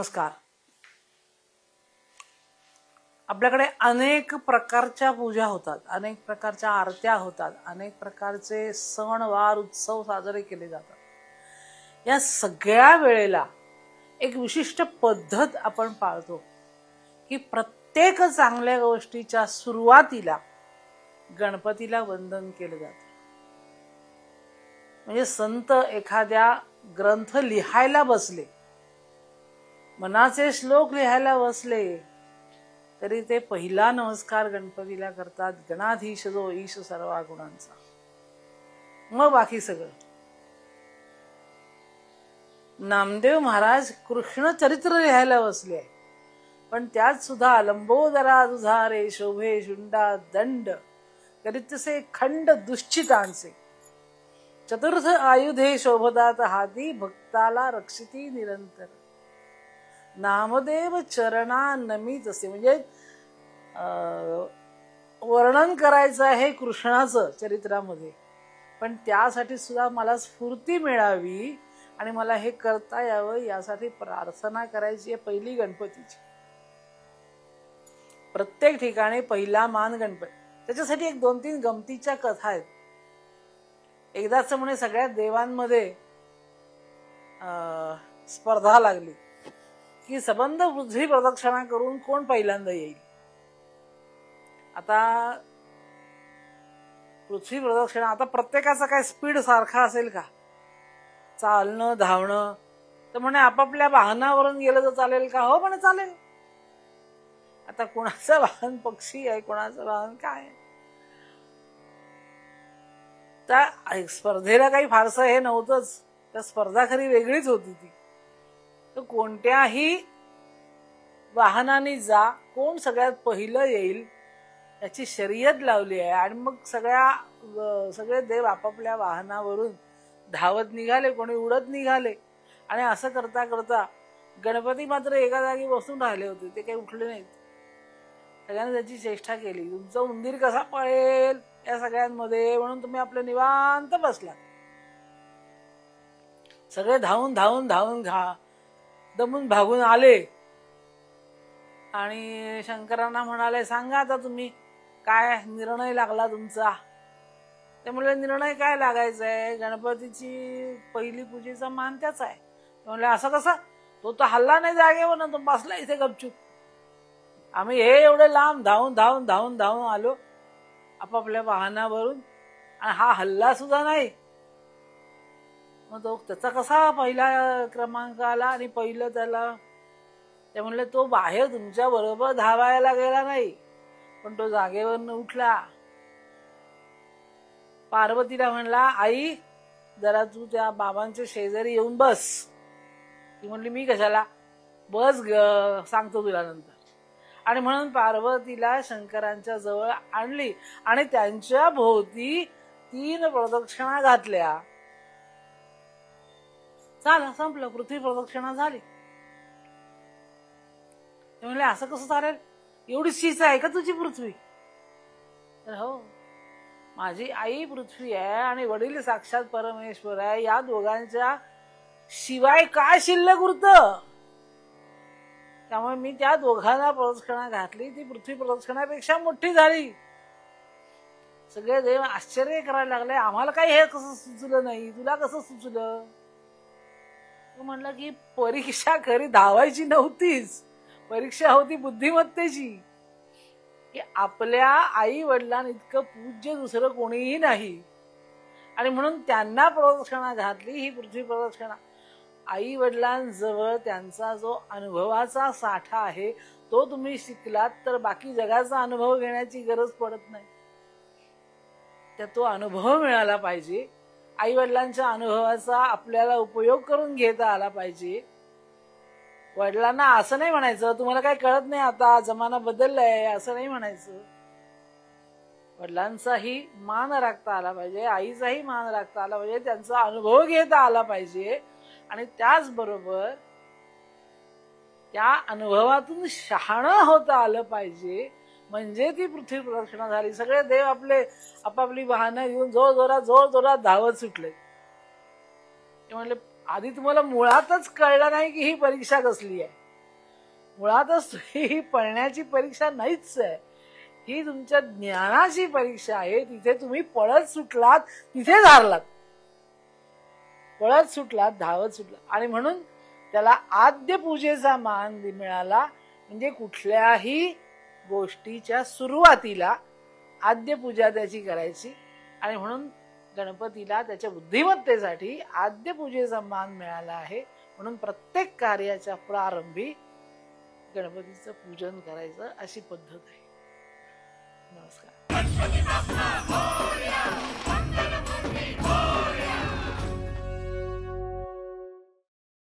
नमस्कार. आपल्याकडे अनेक प्रकारच्या पूजा होतात, अनेक प्रकारच्या आरत्या होतात, अनेक प्रकारचे सण वार उत्सव साजरे केले जातात. या सगळ्या वेळेला एक विशिष्ट पद्धत आपण पाळतो की प्रत्येक चांगल्या गोष्टीच्या सुरुवातीला गणपतीला वंदन केलं जातं. म्हणजे संत एखाद्या ग्रंथ लिहायला बसले, मनाचे श्लोक लिहायला बसले, तरी ते पहिला नमस्कार गणपतीला करतात. गणाधीश जो ईश सर्वा गुणांचा, मग बाकी सगळं. नामदेव महाराज कृष्ण चरित्र लिहायला बसले, पण त्यात सुद्धा लंबोदरा तुझा रे शोभे शुंडा दंड करीतसे खंड दुश्चितांचे, चतुर्थ आयुधे शोभदात हाती भक्ताला रक्षिती निरंतर. नामदेव चरणा नमित असे, म्हणजे वर्णन करायचं आहे कृष्णाचं चरित्रामध्ये, पण त्यासाठी सुद्धा मला स्फूर्ती मिळावी आणि मला हे करता यावं यासाठी प्रार्थना करायची आहे पहिली गणपतीची. प्रत्येक ठिकाणी पहिला मान गणपती. त्याच्यासाठी एक 2-3 गमतीच्या कथा आहेत. एकदाच म्हणे सगळ्या देवांमध्ये स्पर्धा लागली की सबंध पृथ्वी प्रदक्षिणा करून कोण पहिल्यांदा येईल. आता पृथ्वी प्रदक्षिणा, आता प्रत्येकाचा काय स्पीड सारखा असेल का? चालणं धावणं, तर म्हणे आपापल्या वाहनावरून गेलं तर चालेल का? हो म्हणे चालेल. आता कोणाचं वाहन पक्षी आहे, कोणाचं वाहन काय. त्या स्पर्धेला काही फारसं हे नव्हतंच, त्या स्पर्धा खरी वेगळीच होती ती. तर कोणत्याही वाहनाने जा, कोण सगळ्यात पहिलं येईल याची शर्यत लावली आहे. आणि मग सगळे देव आपापल्या वाहनावरून धावत निघाले, कोणी उडत निघाले. आणि असं करता करता गणपती मात्र एका जागी बसून राहिले होते, ते काही उठले नाहीत. सगळ्यांनी त्याची चेष्टा केली, तुमचं उंदीर कसा पळेल या सगळ्यांमध्ये, म्हणून तुम्ही आपलं निवांत बसलात. सगळे धावून धावून धावून दमून भागून आले आणि शंकरांना म्हणाले, सांगा आता तुम्ही काय निर्णय लागला तुमचा. ते म्हणले, निर्णय काय लागायचा आहे, गणपतीची पहिली पूजेचा मान त्याच आहे. म्हणले, असं कसं? तो तर हल्ला नाही जागेवर ना, तो बसला इथे गपचूप. आम्ही हे एवढे लांब धावून धावून धावून धावून आलो आपापल्या वाहनावरून, आणि हा हल्ला सुद्धा नाही. मग तो त्याचा कसा पहिला क्रमांक आला आणि पहिलं त्याला? ते म्हणले, तो बाहेर तुमच्या बरोबर धावायला गेला नाही, पण तो जागेवरनं उठला. पार्वतीला म्हणला, आई जरा तू त्या बाबांच्या शेजारी येऊन बस. ती म्हणली, मी कशाला? बस ग, सांगतो तुला नंतर. आणि म्हणून पार्वतीला शंकरांच्या जवळ आणली आणि त्यांच्या भोवती 3 प्रदक्षिणा घातल्या. झालं, संपलं, पृथ्वी प्रदक्षिणा झाली. ते म्हणले, असं कसं चालेल, एवढी शीच आहे का तुझी पृथ्वी? तर हो, माझी आई पृथ्वी आहे आणि वडील साक्षात परमेश्वर आहे. या दोघांच्या शिवाय काय शिल्लक उरतं? त्यामुळे मी त्या दोघांना प्रदक्षिणा घातली, ती पृथ्वी प्रदक्षिणापेक्षा मोठी झाली. सगळे देव आश्चर्य करायला लागले, आम्हाला काही हे कसं सुचलं नाही, तुला कसं सुचलं? म्हणलं की परीक्षा खरी धावायची नव्हतीच, परीक्षा होती बुद्धिमत्तेची. की आपल्या आई वडिलांना इतकं पूज्य दुसरं कोणीही नाही, आणि म्हणून त्यांना प्रदक्षिणा घातली, ही पृथ्वी प्रदक्षिणा. आई वडिलांजवळ त्यांचा जो अनुभवाचा साठा आहे तो तुम्ही शिकलात तर बाकी जगाचा अनुभव घेण्याची गरज पडत नाही. त्या तो अनुभव मिळाला पाहिजे. आई वडिलांच्या अनुभवाचा आपल्याला उपयोग करून घेता आला पाहिजे. वडिलांना असं नाही म्हणायचं, तुम्हाला काही कळत नाही, आता जमाना बदललाय, असं नाही म्हणायचं. वडिलांचाही मान राखता आला पाहिजे, आईचाही मान राखता आला पाहिजे, त्यांचा अनुभव घेता आला पाहिजे. आणि त्याचबरोबर त्या अनुभवातून शहाणं होता आलं पाहिजे, म्हणजे ती पृथ्वी प्रदक्षिणा झाली. सगळे देव आपापली वाहनं घेऊन जोर जोरात धावत सुटले. ते म्हणले, आधी तुम्हाला मुळातच कळलं नाही की ही परीक्षा कसली आहे. मुळातच ही पळण्याची परीक्षा नाहीच आहे, ही तुमच्या ज्ञानाची परीक्षा आहे. तिथे तुम्ही पळत सुटलात, तिथेच हारलात. पळत सुटलात, धावत सुटलात. आणि म्हणून त्याला आद्य पूजेचा मान मिळाला. म्हणजे कुठल्याही गोष्टीच्या सुरुवातीला आद्य पूजा त्याची करायची. आणि म्हणून गणपतीला त्याच्या बुद्धिमत्तेसाठी आद्य पूजेचा मान मिळाला आहे. म्हणून प्रत्येक कार्याच्या प्रारंभी गणपतीचं पूजन करायचं अशी पद्धत आहे. नमस्कार.